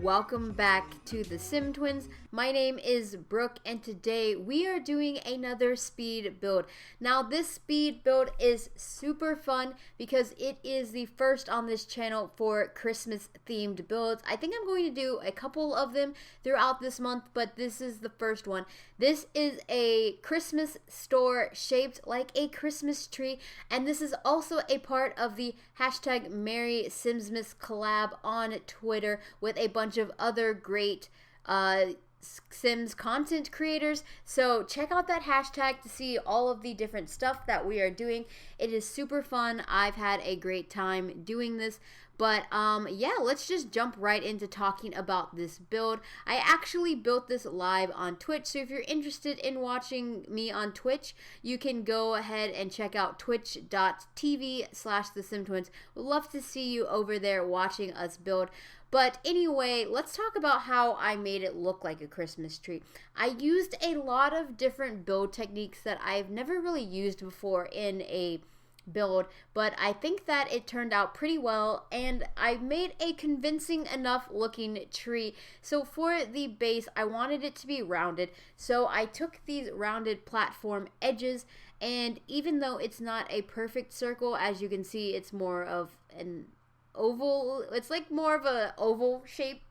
welcome back to the Sim Twins. My name is Brooke and today we are doing another speed build. Now this speed build is super fun because it is the first on this channel for Christmas themed builds. I think I'm going to do a couple of them throughout this month, but this is the first one. This is a Christmas store shaped like a Christmas tree, and this is also a part of the hashtag Merry Simsmas collab on Twitter with a bunch of other great Sims content creators. So check out that hashtag to see all of the different stuff that we are doing. It is super fun. I've had a great time doing this. But yeah, let's just jump right into talking about this build. I actually built this live on Twitch, so if you're interested in watching me on Twitch, you can go ahead and check out twitch.tv/thesimtwins. We'd love to see you over there watching us build. But anyway, let's talk about how I made it look like a Christmas tree. I used a lot of different build techniques that I've never really used before in a build, but I think that it turned out pretty well, and I made a convincing enough looking tree. So for the base, I wanted it to be rounded, so I took these rounded platform edges, and even though it's not a perfect circle, as you can see, it's more of an oval. It's like more of a oval shape.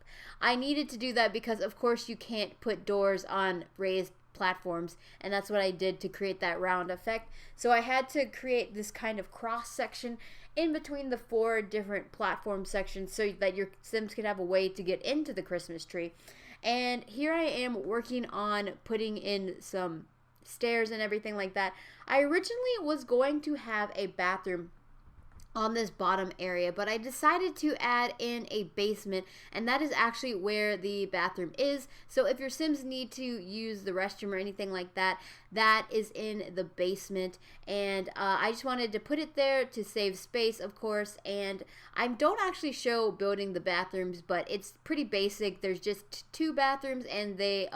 I needed to do that because of course you can't put doors on raised platforms, and that's what I did to create that round effect. So I had to create this kind of cross section in between the 4 different platform sections so that your Sims could have a way to get into the Christmas tree. And here I am working on putting in some stairs and everything like that. I originally was going to have a bathroom on this bottom area, but I decided to add in a basement, and that is actually where the bathroom is. So if your Sims need to use the restroom or anything like that, that is in the basement, and I just wanted to put it there to save space, of course. And I don't actually show building the bathrooms, but it's pretty basic. There's just 2 bathrooms, and they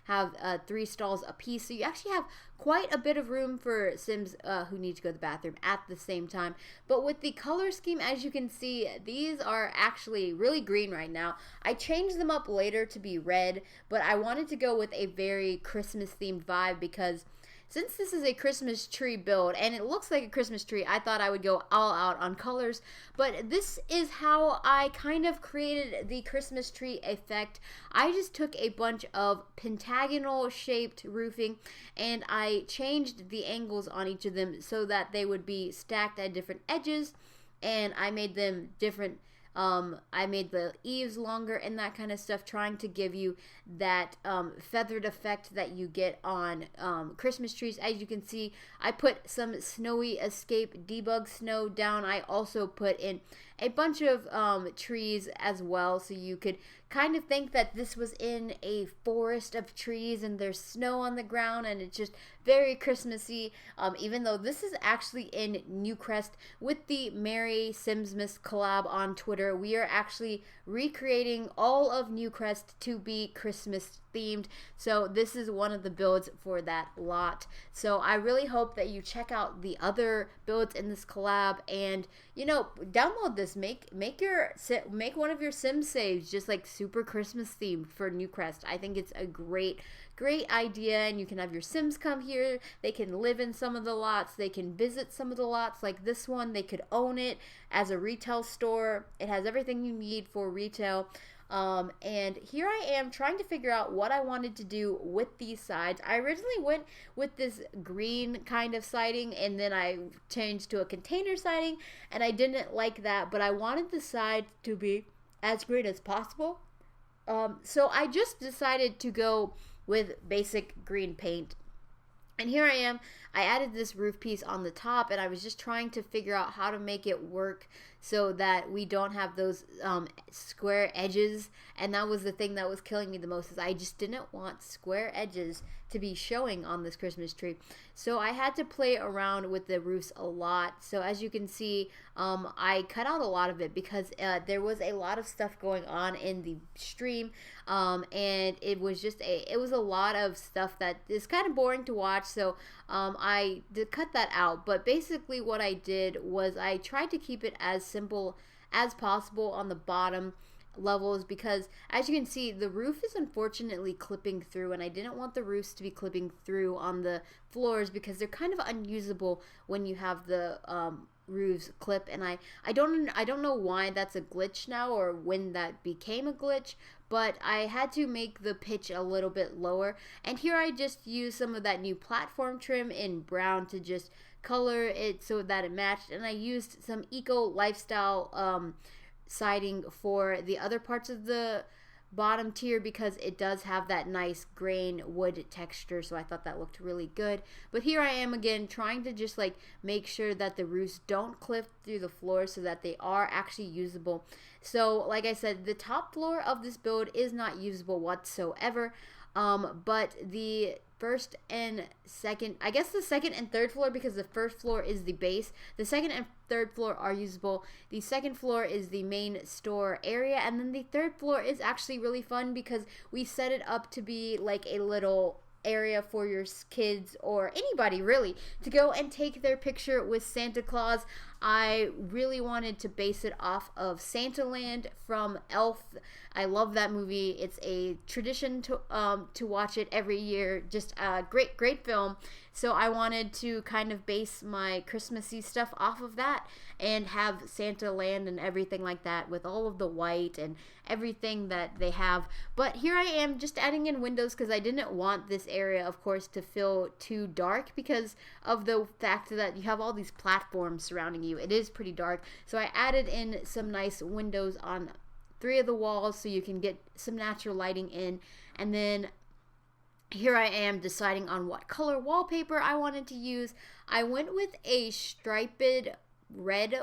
have 3 stalls a piece, so you actually have quite a bit of room for Sims who need to go to the bathroom at the same time. But with the color scheme, as you can see, these are actually really green right now. I changed them up later to be red, but I wanted to go with a very Christmas themed vibe because since this is a Christmas tree build and it looks like a Christmas tree, I thought I would go all out on colors. But this is how I kind of created the Christmas tree effect. I just took a bunch of pentagonal shaped roofing and I changed the angles on each of them so that they would be stacked at different edges, and I made them different. I made the eaves longer and that kind of stuff, trying to give you that feathered effect that you get on Christmas trees. As you can see, I put some snowy escape debug snow down. I also put in a bunch of trees as well, so you could kind of think that this was in a forest of trees and there's snow on the ground, and it's just very Christmassy, even though this is actually in Newcrest with the Merry Simsmas collab on Twitter. We are actually recreating all of Newcrest to be Christmas themed, so this is one of the builds for that lot. So I really hope that you check out the other builds in this collab, and you know, download this, make one of your Sim saves just like super Christmas themed for Newcrest. I think it's a great idea, and you can have your Sims come here. They can live in some of the lots, they can visit some of the lots like this one, they could own it as a retail store. It has everything you need for retail. And here I am trying to figure out what I wanted to do with these sides. I originally went with this green kind of siding, and then I changed to a container siding, and I didn't like that, but I wanted the side to be as green as possible. So I just decided to go with basic green paint. And here I am. I added this roof piece on the top, and I was just trying to figure out how to make it work so that we don't have those square edges. And that was the thing that was killing me the most, is I just didn't want square edges to be showing on this Christmas tree. So I had to play around with the roofs a lot. So as you can see, I cut out a lot of it because there was a lot of stuff going on in the stream, and it was a lot of stuff that is kind of boring to watch. So I did cut that out. But basically what I did was I tried to keep it as simple as possible on the bottom. levels because, as you can see, the roof is unfortunately clipping through, and I didn't want the roofs to be clipping through on the floors because they're kind of unusable when you have the roofs clip. And I don't know why that's a glitch now or when that became a glitch, but I had to make the pitch a little bit lower. And here I just used some of that new platform trim in brown to just color it so that it matched, and I used some eco lifestyle siding for the other parts of the bottom tier because it does have that nice grain wood texture, so I thought that looked really good. But here I am again trying to just like make sure that the roofs don't clip through the floor so that they are actually usable. So like I said, the top floor of this build is not usable whatsoever, but the first and second, I guess the second and third floor, because the first floor is the base, the second and third floor are usable. The second floor is the main store area, and then the third floor is actually really fun because we set it up to be like a little area for your kids or anybody really to go and take their picture with Santa Claus. I really wanted to base it off of Santaland from Elf. I love that movie. It's a tradition to watch it every year. Just a great film. So I wanted to kind of base my Christmassy stuff off of that and have Santaland and everything like that with all of the white and everything that they have. But here I am just adding in windows because I didn't want this area, of course, to feel too dark because of the fact that you have all these platforms surrounding you. It is pretty dark. So I added in some nice windows on 3 of the walls so you can get some natural lighting in. And then here I am deciding on what color wallpaper I wanted to use. I went with a striped red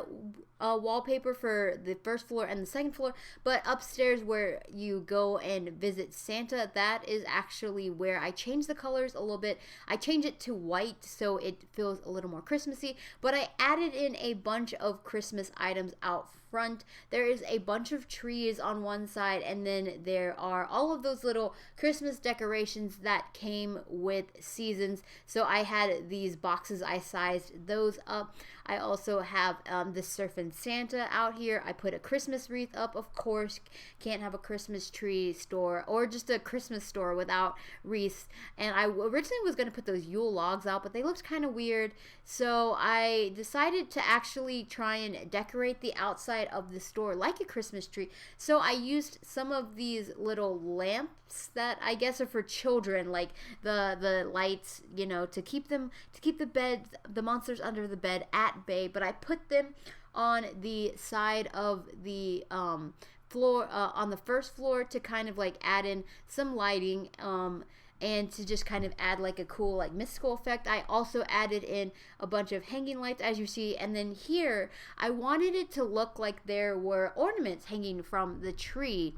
wallpaper for the first floor and the second floor, but upstairs where you go and visit Santa, that is actually where I changed the colors a little bit. I changed it to white so it feels a little more Christmassy, but I added in a bunch of Christmas items out front. There is a bunch of trees on one side, and then there are all of those little Christmas decorations that came with seasons. So I had these boxes, I sized those up. I also have the Surfin' Santa out here. I put a Christmas wreath up, of course. Can't have a Christmas tree store or just a Christmas store without wreaths. And I originally was going to put those Yule logs out, but they looked kind of weird. So I decided to actually try and decorate the outside of the store like a Christmas tree. So I used some of these little lamps that I guess are for children, like the lights, you know, to keep the monsters under the bed at bay. But I put them on the side of the floor, on the first floor, to kind of like add in some lighting and to just kind of add like a cool like mystical effect. I also added in a bunch of hanging lights, as you see, and then here I wanted it to look like there were ornaments hanging from the tree.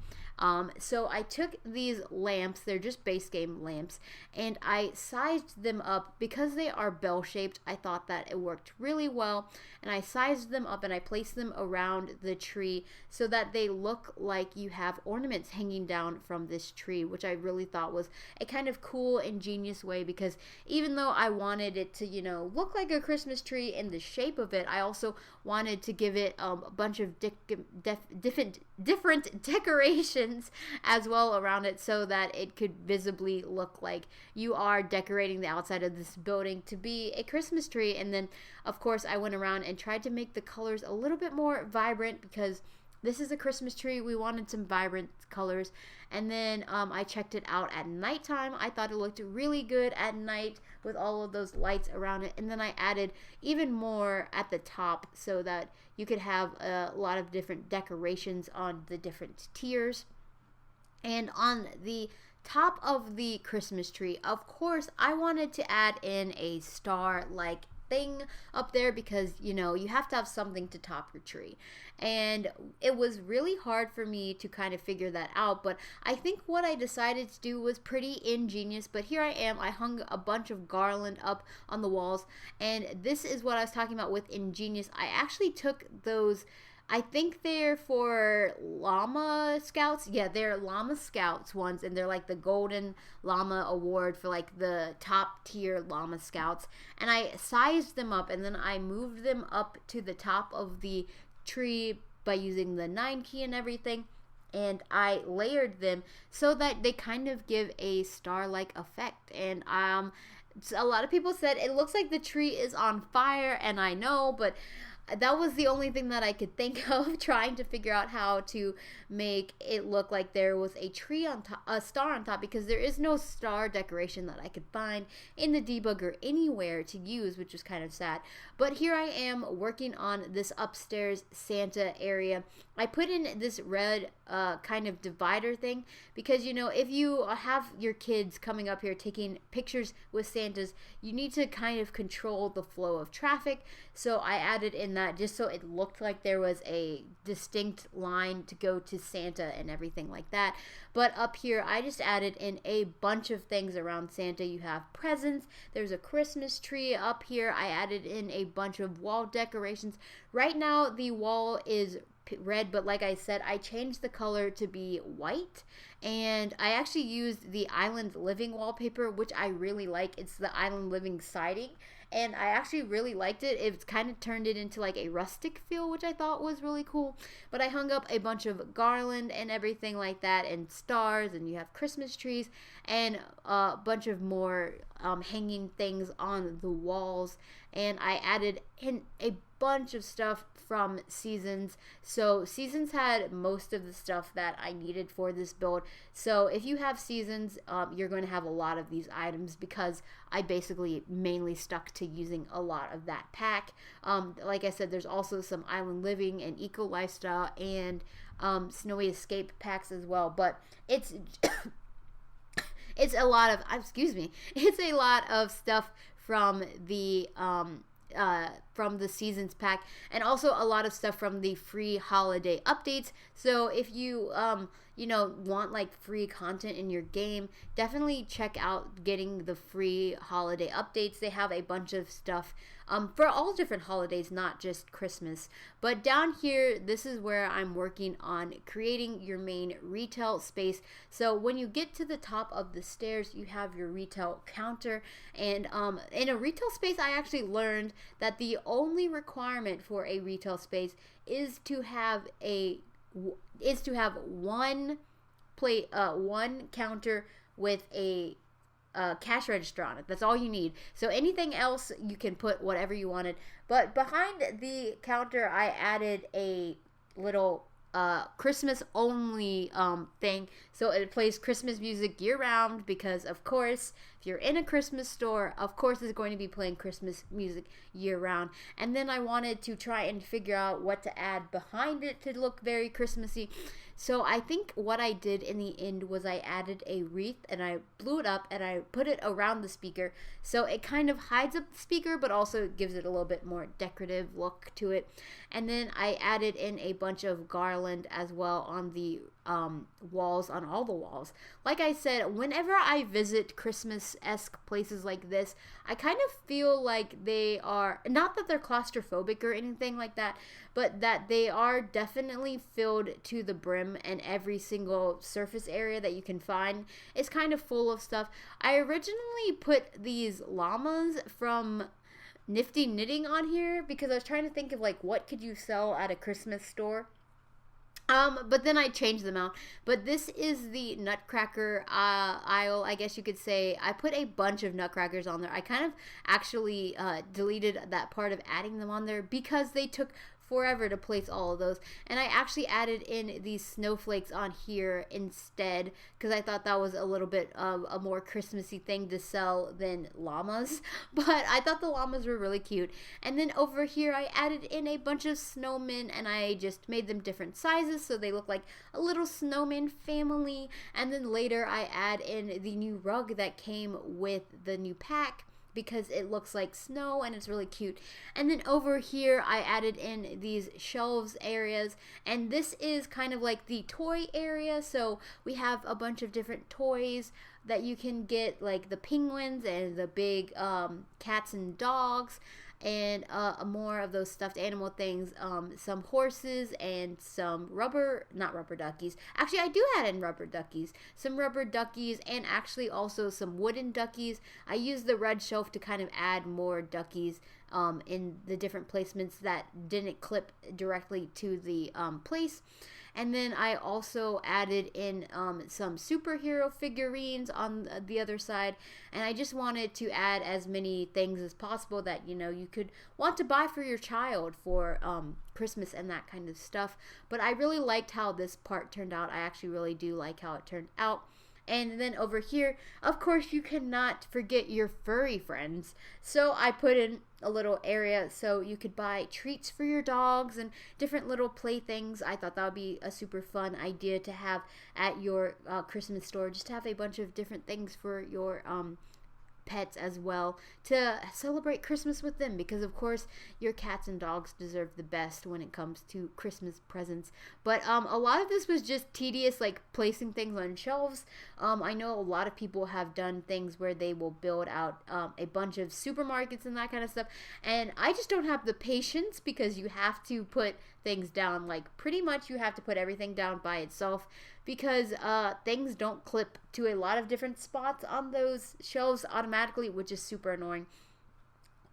So I took these lamps, they're just base game lamps, and I sized them up because they are bell shaped. I thought that it worked really well, and I sized them up and I placed them around the tree so that they look like you have ornaments hanging down from this tree, which I really thought was a kind of cool, ingenious way, because even though I wanted it to, you know, look like a Christmas tree in the shape of it, I also wanted to give it a bunch of different decorations as well around it so that it could visibly look like you are decorating the outside of this building to be a Christmas tree. And then of course I went around and tried to make the colors a little bit more vibrant because this is a Christmas tree. We wanted some vibrant colors. And then I checked it out at nighttime. I thought it looked really good at night with all of those lights around it. And then I added even more at the top so that you could have a lot of different decorations on the different tiers. And on the top of the Christmas tree, of course, I wanted to add in a star-like thing up there because, you know, you have to have something to top your tree. And it was really hard for me to kind of figure that out, but I think what I decided to do was pretty ingenious. But here I am, I hung a bunch of garland up on the walls, and this is what I was talking about with ingenious. I actually took those, I think they're for llama scouts. Yeah, they're llama scouts ones, and they're like the golden llama award for like the top tier llama scouts. And I sized them up, and then I moved them up to the top of the tree by using the 9 key and everything. and I layered them so that they kind of give a star-like effect. And a lot of people said it looks like the tree is on fire, and I know, but that was the only thing that I could think of, trying to figure out how to make it look like there was a tree on top, a star on top, because there is no star decoration that I could find in the debugger anywhere to use, which was kind of sad. But here I am working on this upstairs Santa area. I put in this red kind of divider thing because, you know, if you have your kids coming up here taking pictures with Santas, you need to kind of control the flow of traffic. So I added in that just so it looked like there was a distinct line to go to Santa and everything like that. But up here, I just added in a bunch of things around Santa. You have presents. There's a Christmas tree up here. I added in a bunch of wall decorations. Right now, the wall is red, but like I said, I changed the color to be white, and I actually used the Island Living wallpaper, which I really like. It's the Island Living siding, and I actually really liked it. It's kind of turned it into like a rustic feel, which I thought was really cool. But I hung up a bunch of garland and everything like that, and stars, and you have Christmas trees, and a bunch of more hanging things on the walls. And I added in a bunch of stuff from Seasons. So Seasons had most of the stuff that I needed for this build. So if you have Seasons, you're going to have a lot of these items because I basically mainly stuck to using a lot of that pack. Like I said, there's also some Island Living and Eco Lifestyle and Snowy Escape packs as well. But it's it's a lot of, it's a lot of stuff from the Seasons pack, and also a lot of stuff from the free holiday updates. So if you you know, want like free content in your game, definitely check out getting the free holiday updates. They have a bunch of stuff for all different holidays, not just Christmas. But down here, this is where I'm working on creating your main retail space. So when you get to the top of the stairs, you have your retail counter, and in a retail space, I actually learned that the only requirement for a retail space is to have one counter with a cash register on it. That's all you need. So anything else, you can put whatever you wanted. But behind the counter, I added a little Christmas only thing, so it plays Christmas music year round, because of course if you're in a Christmas store, of course it's going to be playing Christmas music year round. And then I wanted to try and figure out what to add behind it to look very Christmassy. So I think what I did in the end was I added a wreath, and I blew it up and I put it around the speaker, so it kind of hides up the speaker but also gives it a little bit more decorative look to it. And then I added in a bunch of garland as well on the walls, on all the walls. Like I said, whenever I visit Christmas-esque places like this, I kind of feel like they are, not that they're claustrophobic or anything like that, but that they are definitely filled to the brim, and every single surface area that you can find is kind of full of stuff. I originally put these llamas from Nifty Knitting on here because I was trying to think of like what could you sell at a Christmas store. But then I changed them out. But this is the Nutcracker aisle, I guess you could say. I put a bunch of Nutcrackers on there. I kind of actually deleted that part of adding them on there because they took forever to place all of those, and I actually added in these snowflakes on here instead because I thought that was a little bit of a more Christmassy thing to sell than llamas. But I thought the llamas were really cute. And then over here I added in a bunch of snowmen, and I just made them different sizes so they look like a little snowman family. And then later I add in the new rug that came with the new pack because it looks like snow and it's really cute. And then over here I added in these shelves areas, and this is kind of like the toy area. So we have a bunch of different toys that you can get, like the penguins and the big cats and dogs, and more of those stuffed animal things, some horses and some not rubber duckies. Actually, I do add in rubber duckies. Some rubber duckies and actually also some wooden duckies. I use the red shelf to kind of add more duckies in the different placements that didn't clip directly to the place. And then I also added in some superhero figurines on the other side. And I just wanted to add as many things as possible that, you know, you could want to buy for your child for Christmas and that kind of stuff. But I really liked how this part turned out. I actually really do like how it turned out. And then over here, of course, you cannot forget your furry friends. So I put in a little area so you could buy treats for your dogs and different little playthings. I thought that would be a super fun idea to have at your Christmas store. Just to have a bunch of different things for your pets as well to celebrate Christmas with them, because of course your cats and dogs deserve the best when it comes to Christmas presents. But a lot of this was just tedious, like placing things on shelves. I know a lot of people have done things where they will build out a bunch of supermarkets and that kind of stuff, and I just don't have the patience, because you have to put things down, like pretty much you have to put everything down by itself, because things don't clip to a lot of different spots on those shelves automatically, which is super annoying.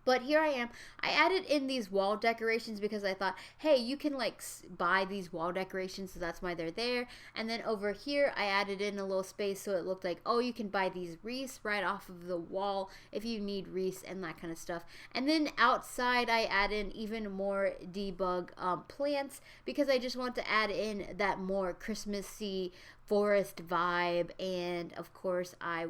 But here I am. I added in these wall decorations because I thought, hey, you can like buy these wall decorations, so that's why they're there. And then over here, I added in a little space so it looked like, oh, you can buy these wreaths right off of the wall if you need wreaths and that kind of stuff. And then outside, I add in even more debug plants, because I just want to add in that more Christmassy forest vibe. And of course I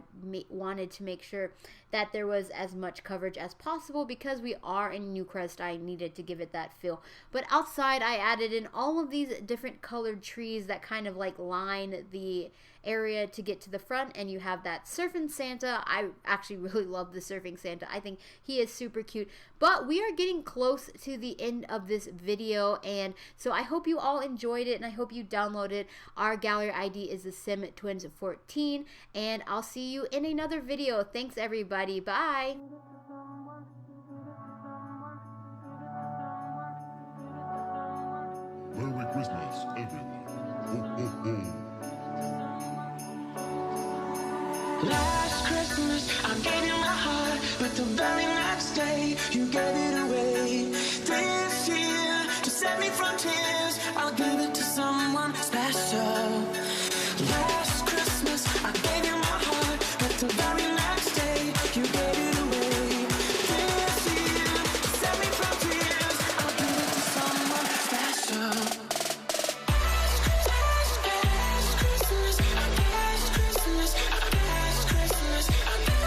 wanted to make sure that there was as much coverage as possible, because we are in Newcrest. I needed to give it that feel. But outside I added in all of these different colored trees that kind of like line the area to get to the front, and you have that surfing Santa. I actually really love the surfing Santa. I think he is super cute. But we are getting close to the end of this video, and so I hope you all enjoyed it, and I hope you downloaded. Our gallery ID is the Sim Twins 14, and I'll see you in another video. Thanks everybody. Bye. Merry Christmas, everyone. Ho, ho, ho. Last Christmas